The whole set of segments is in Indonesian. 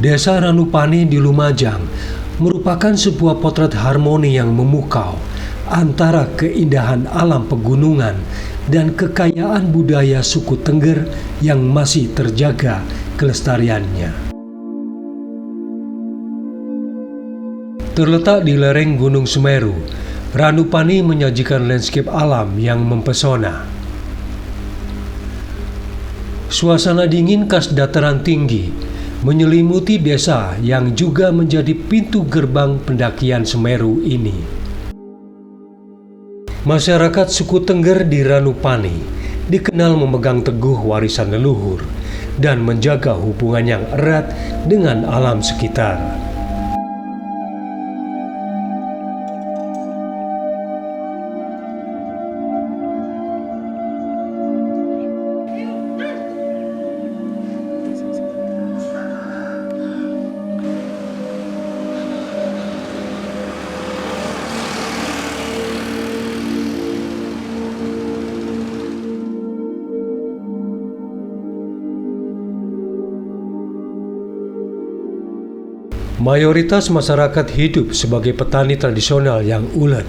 Desa Ranupani di Lumajang merupakan sebuah potret harmoni yang memukau antara keindahan alam pegunungan dan kekayaan budaya suku Tengger yang masih terjaga kelestariannya. Terletak di lereng Gunung Semeru, Ranupani menyajikan landscape alam yang mempesona. Suasana dingin khas dataran tinggi menyelimuti desa yang juga menjadi pintu gerbang pendakian Semeru ini. Masyarakat suku Tengger di Ranupani dikenal memegang teguh warisan leluhur dan menjaga hubungan yang erat dengan alam sekitar. Mayoritas masyarakat hidup sebagai petani tradisional yang ulet,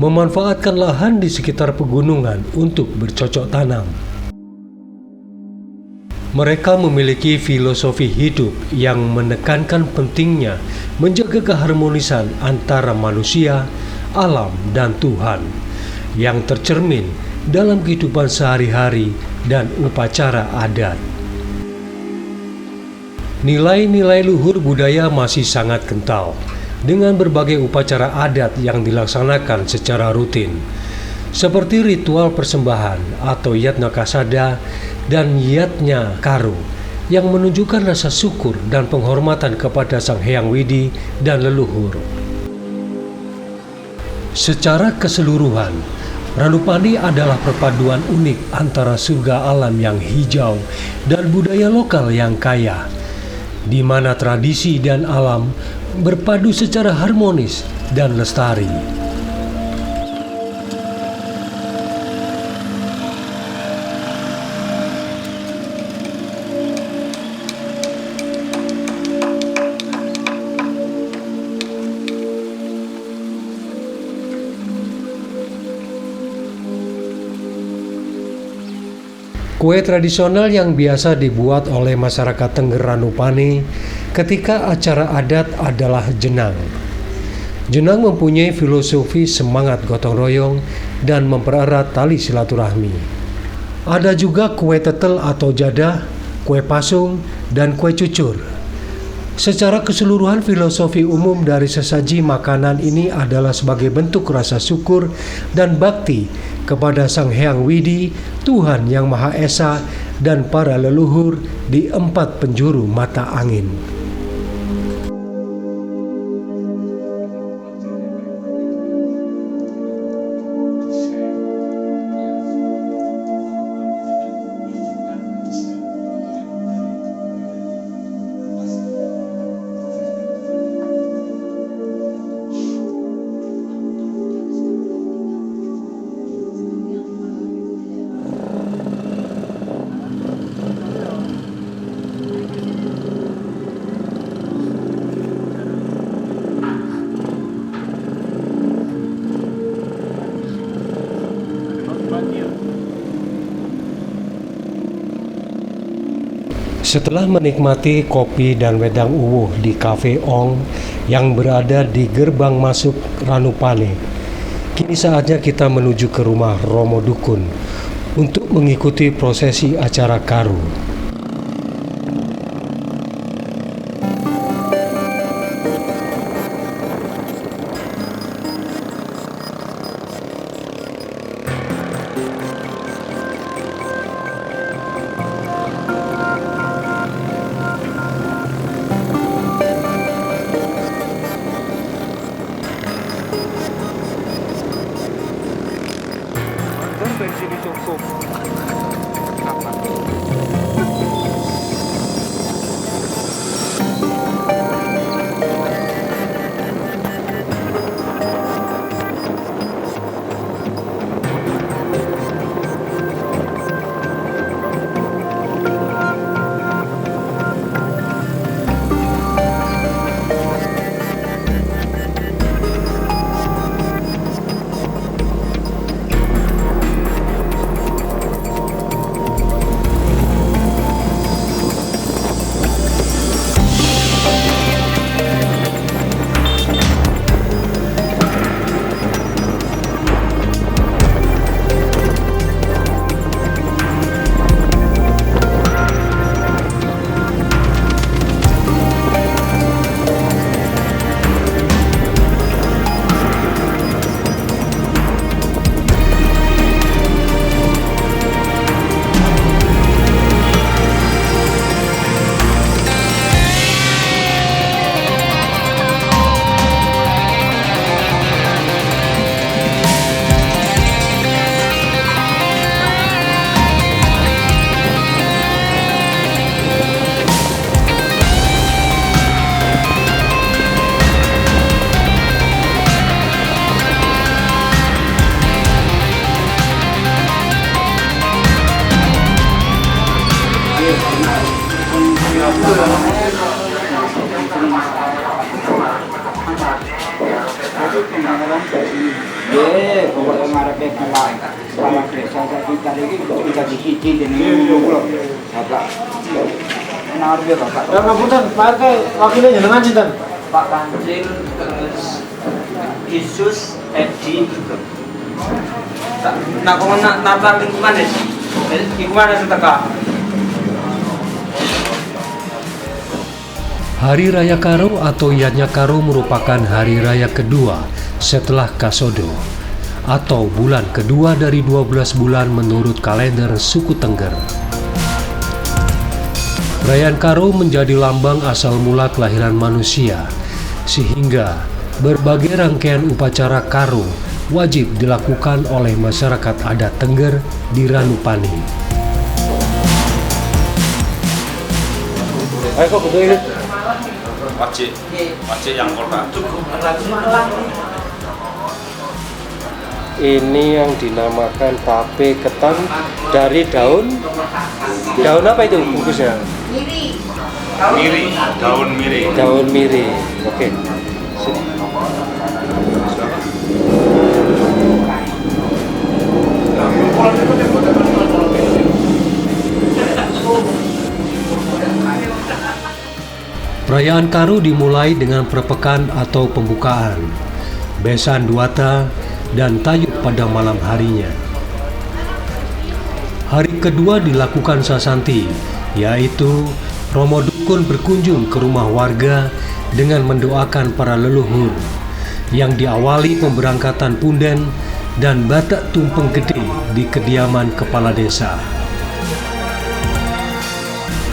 memanfaatkan lahan di sekitar pegunungan untuk bercocok tanam. Mereka memiliki filosofi hidup yang menekankan pentingnya menjaga keharmonisan antara manusia, alam, dan Tuhan, yang tercermin dalam kehidupan sehari-hari dan upacara adat. Nilai-nilai luhur budaya masih sangat kental dengan berbagai upacara adat yang dilaksanakan secara rutin, seperti ritual persembahan atau Yatna Kasada dan Yatnya Karu yang menunjukkan rasa syukur dan penghormatan kepada Sang Hyang Widi dan leluhur. Secara keseluruhan, Ranupani adalah perpaduan unik antara surga alam yang hijau dan budaya lokal yang kaya, di mana tradisi dan alam berpadu secara harmonis dan lestari. Kue tradisional yang biasa dibuat oleh masyarakat Tengger Ranupani ketika acara adat adalah jenang. Jenang mempunyai filosofi semangat gotong royong dan mempererat tali silaturahmi. Ada juga kue tetel atau jadah, kue pasung, dan kue cucur. Secara keseluruhan, filosofi umum dari sesaji makanan ini adalah sebagai bentuk rasa syukur dan bakti kepada Sang Hyang Widi, Tuhan Yang Maha Esa, dan para leluhur di 4 penjuru mata angin. Setelah menikmati kopi dan wedang uwuh di Cafe Ong yang berada di gerbang masuk Ranupani, kini saatnya kita menuju ke rumah Romo Dukun untuk mengikuti prosesi acara Karu. Dari sini cukup. Iki jenenge Bapak. Enak dia Bapak. Ya ngapunten, Pak RT wakile jenengan sinten? Pak Kancil terus Yesus Edi. Nak kok nata lingkungan ya. Lingkungan ada teka. Hari Raya Karo atau Yatnya Karo merupakan hari raya kedua setelah Kasodo atau bulan kedua dari 12 bulan menurut kalender suku Tengger. Perayaan Karo menjadi lambang asal mula kelahiran manusia, sehingga berbagai rangkaian upacara Karo wajib dilakukan oleh masyarakat adat Tengger di Ranupani. Ayo kok betul ini. Wajik yang kota. Ini yang dinamakan tape ketan dari daun apa itu bungkusnya? Miri, daun miri. Daun miri. Oke. Perayaan Karo dimulai dengan perpekan atau pembukaan, besan duata, dan tayub pada malam harinya. Hari kedua dilakukan sasanti, yaitu Romo Dukun berkunjung ke rumah warga dengan mendoakan para leluhur, yang diawali pemberangkatan punden dan batak tumpeng gede di kediaman kepala desa.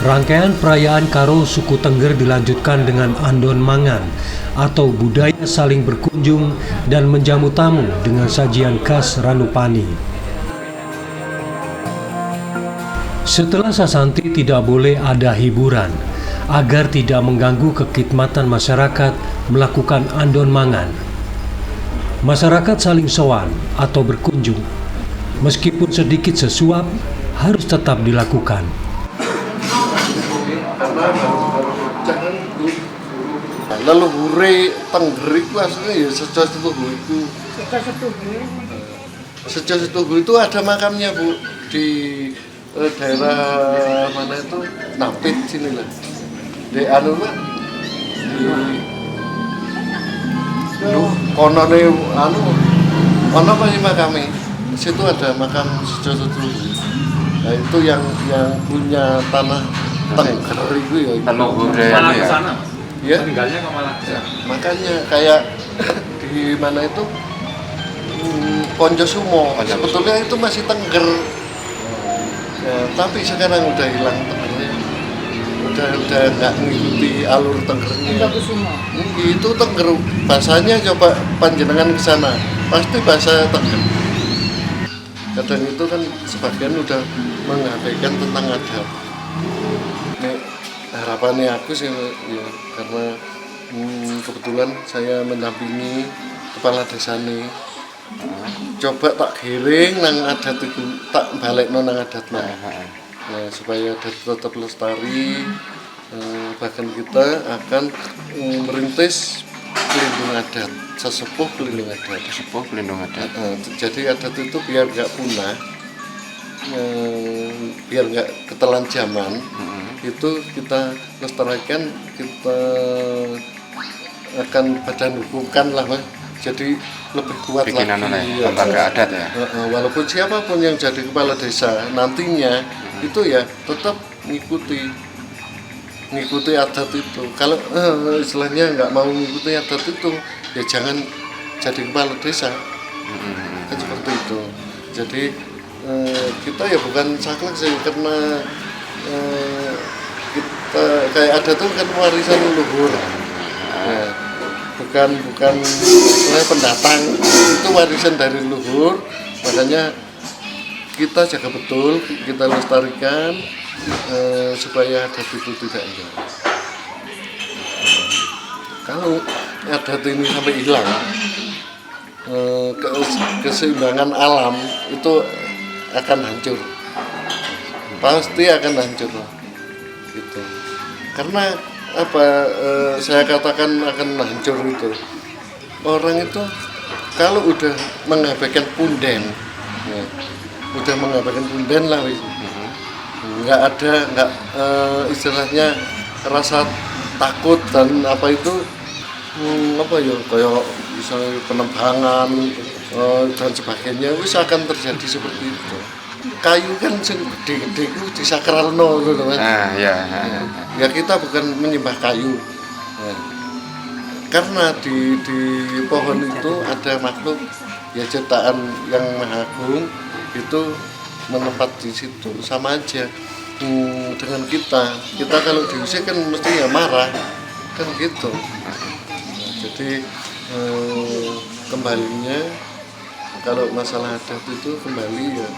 Rangkaian perayaan Karo suku Tengger dilanjutkan dengan Andon Mangan atau budaya saling berkunjung dan menjamu tamu dengan sajian khas Ranupani. Setelah sasanti tidak boleh ada hiburan agar tidak mengganggu kekidmatan masyarakat melakukan Andon Mangan. Masyarakat saling sowan atau berkunjung, meskipun sedikit sesuap harus tetap dilakukan. Leluhure Tengger iku asline ya Sejo Setuhu iku. Sejo Setuhu itu ada makamnya Bu di daerah mana itu Napit sini lah. Di anu lah di konone anu ono apa sih makame? Situ ada makam Sejo Setuhu. Nah itu yang punya tanah Tengger itu ya. Leluhure ya. Ya, Tinggalnya ke Malang. ya, makanya kayak di mana itu Ponjosumo sebetulnya itu masih Tengger ya, tapi sekarang udah hilang Tenggernya, udah nggak mengikuti alur Tenggernya. Itu Tengger bahasanya, coba panjenengan ke sana pasti bahasa Tengger. Kadang itu kan sebagian udah mengabaikan tentang adat. Harapannya aku sih ya, karena kebetulan saya mendampingi kepala desa nih, coba tak giring nang adat itu, tak balik nang adat nah, supaya adat tetap lestari. Bahkan kita akan merintis pelindung adat, sesepuh pelindung adat. Jadi adat itu biar nggak punah, biar nggak ketelan zaman. Itu kita lestarikan, kita akan badan hukumkan lah Mas. Jadi lebih kuat lagi lembaga adat ya. Walaupun siapapun yang jadi kepala desa nantinya itu ya tetap ngikuti adat itu. Kalau istilahnya nggak mau ngikuti adat itu ya jangan jadi kepala desa. Kan seperti itu. Jadi kita ya bukan saklek sih, karena kita kayak ada tuh kan warisan leluhur, bukan pendatang, itu warisan dari leluhur. Makanya kita jaga betul, kita lestarikan supaya adat itu tidak hilang. Kalau adat ini sampai hilang, keseimbangan alam itu akan hancur, pasti akan hancur gitu. Karena apa saya katakan akan hancur itu, orang itu kalau udah mengabaikan punden, ya, udah mengabaikan punden lah, nggak istilahnya rasa takut dan apa itu apa ya kayak misalnya penebangan dan sebagainya wis akan terjadi seperti itu. Kayu kan sing gede-gede itu disakralno gitu Mas. Ya. Ya kita bukan menyembah kayu. Nah, karena di pohon itu ada makhluk ya ciptaan yang maha agung itu menempat di situ sama aja dengan kita kalau diusir kan mesti ya marah kan gitu. Nah, jadi kembalinya kalau masalah adat itu kembali ya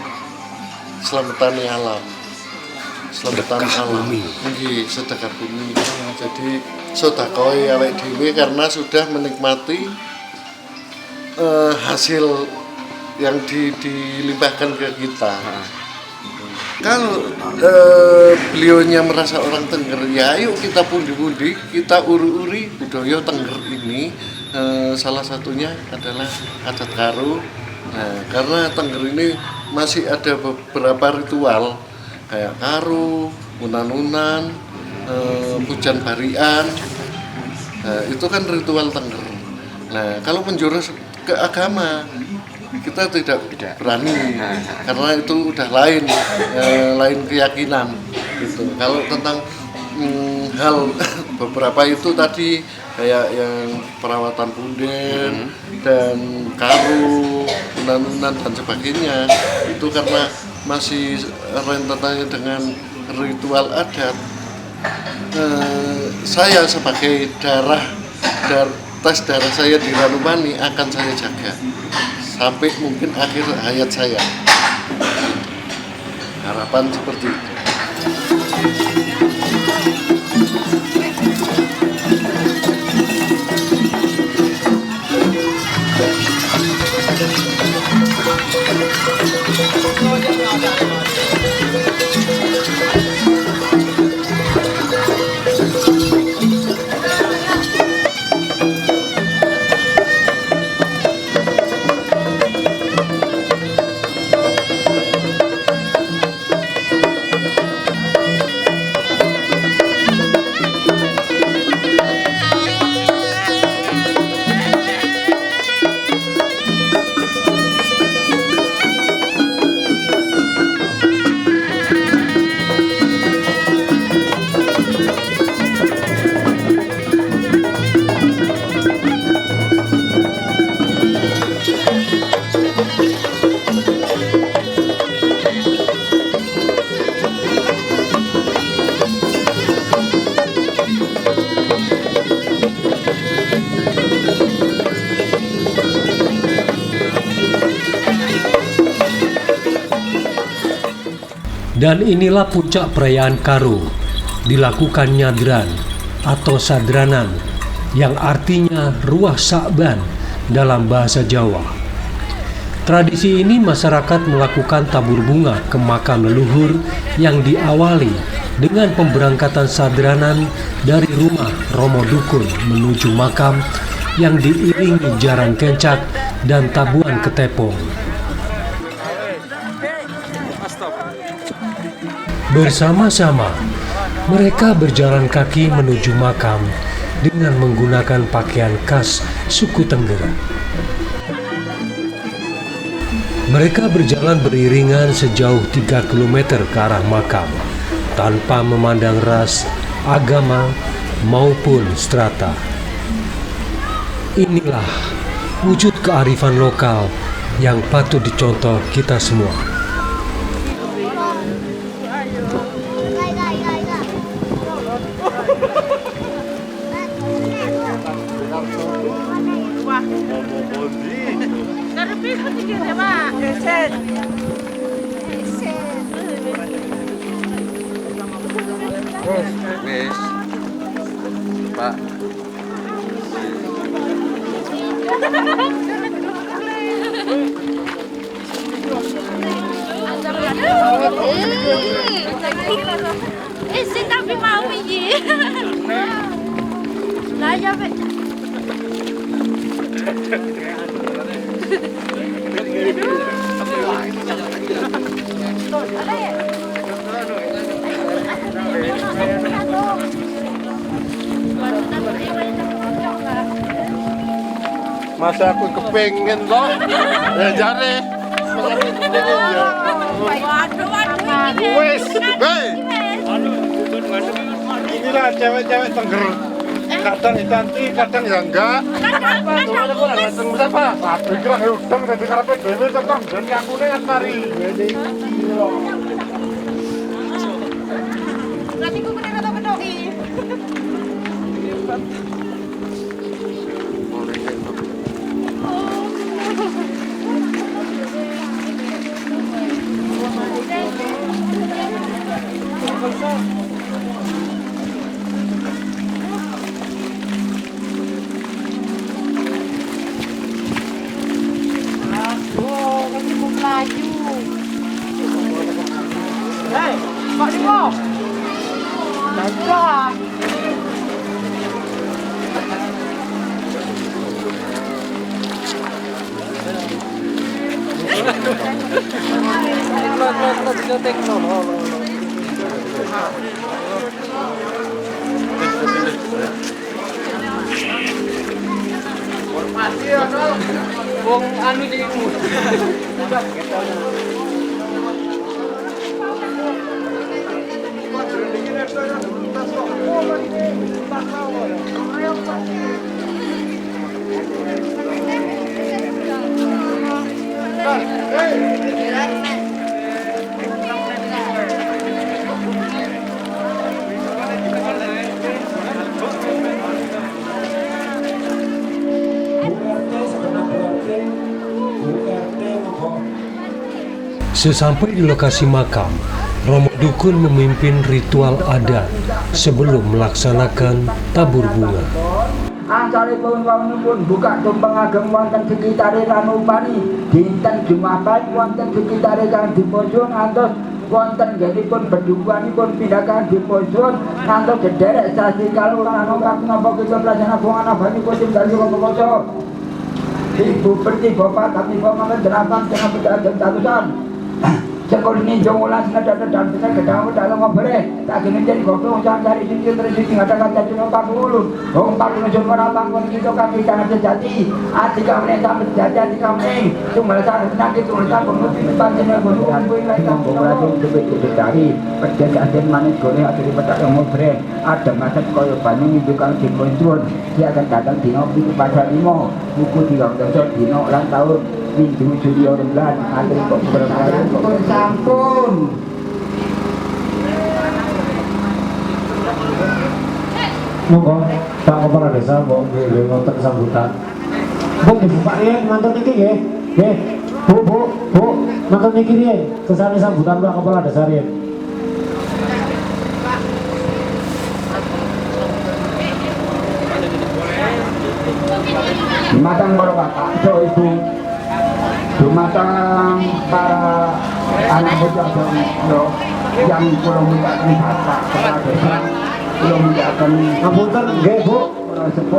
selamatan alam, selamatan alam, nggih sedekah bumi. Jadi sedekah awake dhewe karena sudah menikmati hasil yang dilimpahkan ke kita. Kalau beliaunya merasa orang Tengger, ya ayo kita pundi-pundi, kita uri-uri budaya Tengger ini. Salah satunya adalah adat karo. Nah, karena Tengger ini masih ada beberapa ritual kayak karo, unan-unan, pujan barian. Nah, itu kan ritual Tengger. Nah, kalau menjurus ke agama kita tidak berani karena itu udah lain keyakinan gitu. Kalau tentang hal beberapa itu tadi kayak yang perawatan punden dan karo, unan-unan dan sebagainya itu karena masih rentetannya dengan ritual adat. Saya sebagai tes darah saya di Ranupani akan saya jaga sampai mungkin akhir hayat saya. Harapan seperti itu. Dan inilah puncak perayaan Karo, dilakukan nyadran atau sadranan yang artinya ruah Sa'ban dalam bahasa Jawa. Tradisi ini masyarakat melakukan tabur bunga ke makam leluhur yang diawali dengan pemberangkatan sadranan dari rumah Romo Dukun menuju makam yang diiringi jarang kencak dan tabuhan ketepong. Bersama-sama, mereka berjalan kaki menuju makam dengan menggunakan pakaian khas suku Tengger. Mereka berjalan beriringan sejauh 3 km ke arah makam, tanpa memandang ras, agama, maupun strata. Inilah wujud kearifan lokal yang patut dicontoh kita semua. Wes. Pak. Esse tapi mau ini. Lah ya be. Masa aku kepengen loh. Ya jare. Wes, hei. Inilah cewek-cewek Tengger. Kadang cantik, kadang ya enggak. Siapa? Tapi kira udang dari karpet dewe tetang dan aku nih mari. Nanti ku kena ketok-ketoki. Hei, Pak Dimo. Dah. Wong anu iki. Sesampai di lokasi makam, Romo Dukun memimpin ritual adat sebelum melaksanakan tabur bunga. Asalipun wangunipun buka tumpeng ageng wonten sekitare Ranupani dinten Jumat wonten sekitare kang dipunsun ngantos wonten nggenipun bedukanipun pindhakan dipunsun ngantos sederek sasi kalih Ranupani napa kita pelajaran bunga nabanipun tinggal koko Ibu Perti Bapak kami pamangan derapan dengan pedagang tatusan sekolah ini jongolan senada dan benar gedang dalam ngobrol tak gini jadi goblok jangan cari sini terus sini ada kata cuma 40 orang pun kita kami jangan sejati hati kami sampai sejati hati kami cuma saya penyakit tulisan pemutih panjangnya gunung berarti lebih dari perjanjian manis goreng atau di petak ngobrol ada masa koyo banyak menunjukkan di konsul dia akan datang di ngopi pada 5 buku 3 dino ulang tahun Minggu Juli orang belas antri kok berbaring kok sampun Monggo Pak Kepala Desa mau ngirim nonton sambutan. Bu dibuka ya mantun iki nggih. Nggih. Bu mantun iki nggih kesane sambutan Pak Kepala Desa riyen. Matang para bapak, so ibu Dumatang para anak bocah yang belum mendapat bapak kepala desa belum mendapat Ngapunten nggih Bu.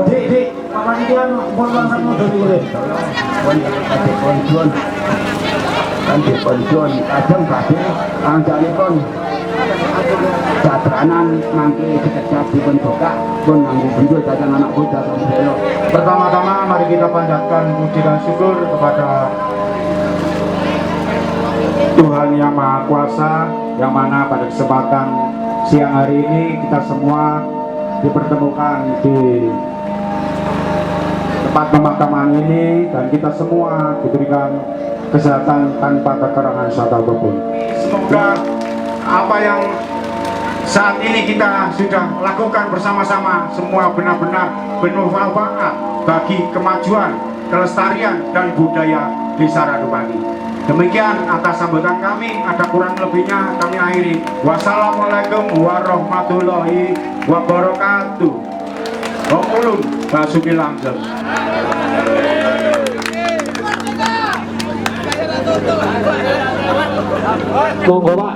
Dik, paman iki kan pun langsung modal iki. konjuan kadang badhe angsalipun jadranan mangke sekejap dipun buka pun nganggo bendul datang anak bocah sampeyo. Pertama-tama mari kita panjatkan puji dan syukur kepada Tuhan Yang Maha Kuasa, yang mana pada kesempatan siang hari ini kita semua dipertemukan di tempat pemakaman ini dan kita semua diberikan kesehatan tanpa kekurangan satu apapun. Semoga apa yang saat ini kita sudah lakukan bersama-sama semua benar-benar penuh manfaat bagi kemajuan, kelestarian dan budaya Desa Ranupani. Demikian atas sambutan kami, ada kurang lebihnya kami akhiri. Wassalamualaikum warahmatullahi wabarakatuh. Om Ulum Basuki Langgeng. Monggo Pak.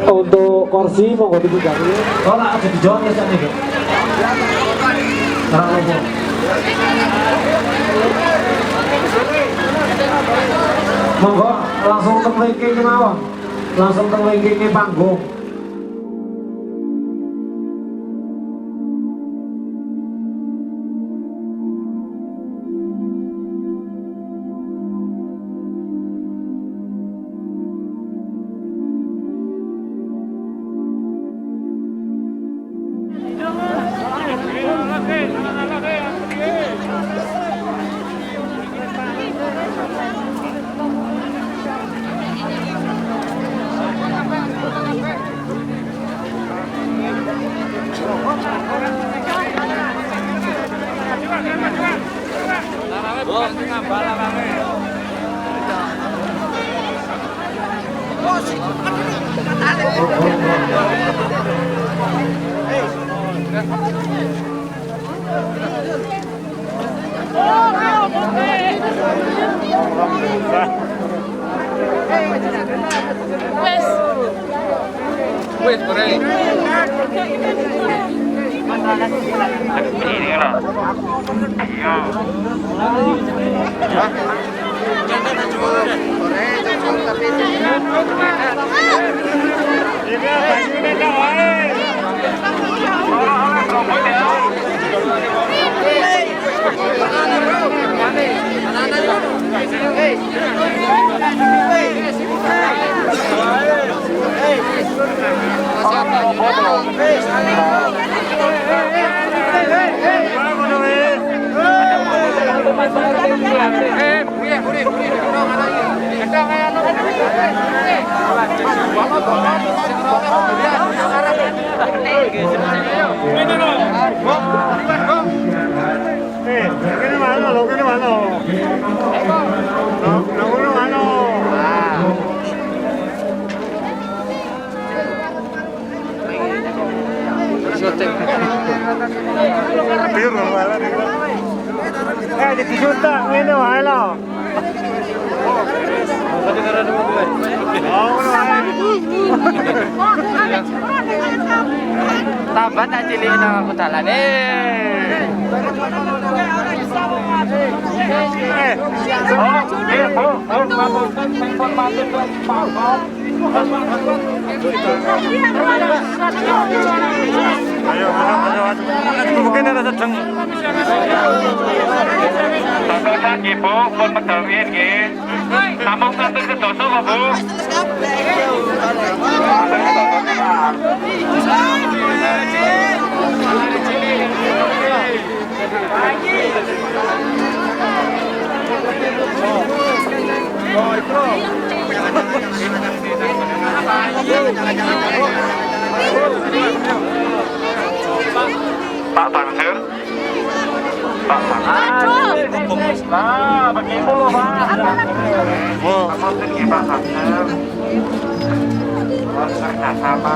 Untuk kursi monggo dipegang. Oh lah aja dijawab ya sak niki. Ora apa. Monggo langsung teng mriki mawon. Langsung teng mriki panggung. Wes, boleh. Tambah tak cilik nang aku dalane. Mungkin ada sedang. Tanggapan ibu pun megawin nggih. Namung ngatur sedoso kok, Bu. Pak Tangsir. Pak Tangsir. Nah, begitu loh, Pak. Maksudnya Pak Tangsir. Sama.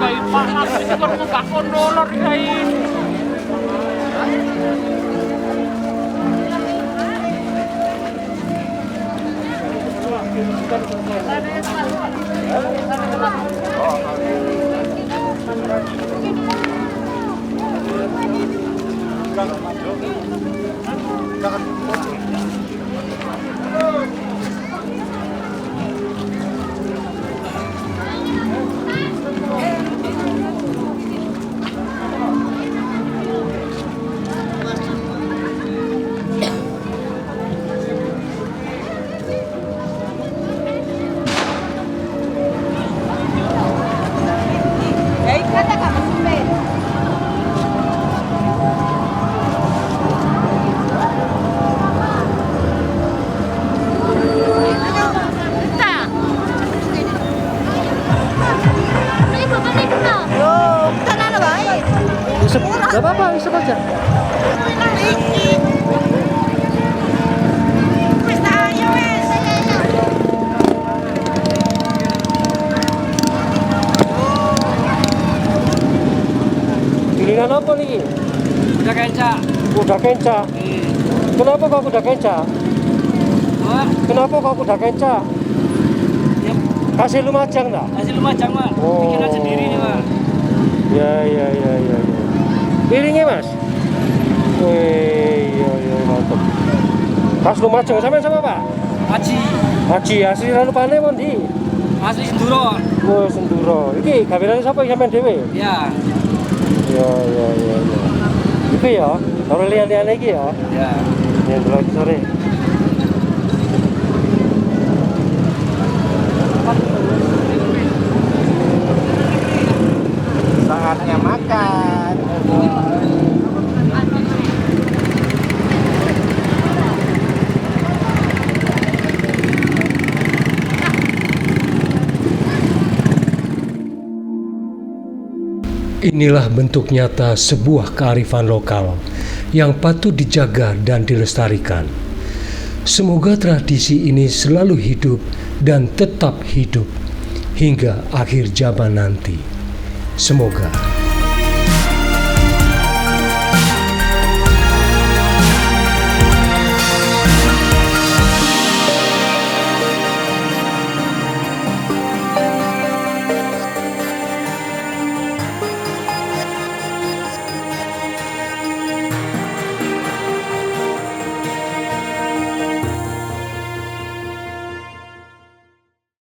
Kayak panas itu kan muka kondolor kayak. Kuda kenca. Kenapa kok kuda kenca? Kenapa kok kuda kenca? Ya, Kasih Lumajang tak? hasil Lumajang Mas. Oh. Bikinan sendiri nih Mas. Ya. Piringnya Mas? Wih, iya mantap. Khas Lumajang sama Pak? Haji asli Ranupane mondi? Asli Senduro. Oh, Senduro. Iki gaweane sapa sampean dhewe? Ya. Ya. Iki ya, ora liyan-liyane iki ya. Ya. Ya lagi sore. Saatnya makan. Inilah bentuk nyata sebuah kearifan lokal yang patut dijaga dan dilestarikan. Semoga tradisi ini selalu hidup dan tetap hidup hingga akhir zaman nanti. Semoga.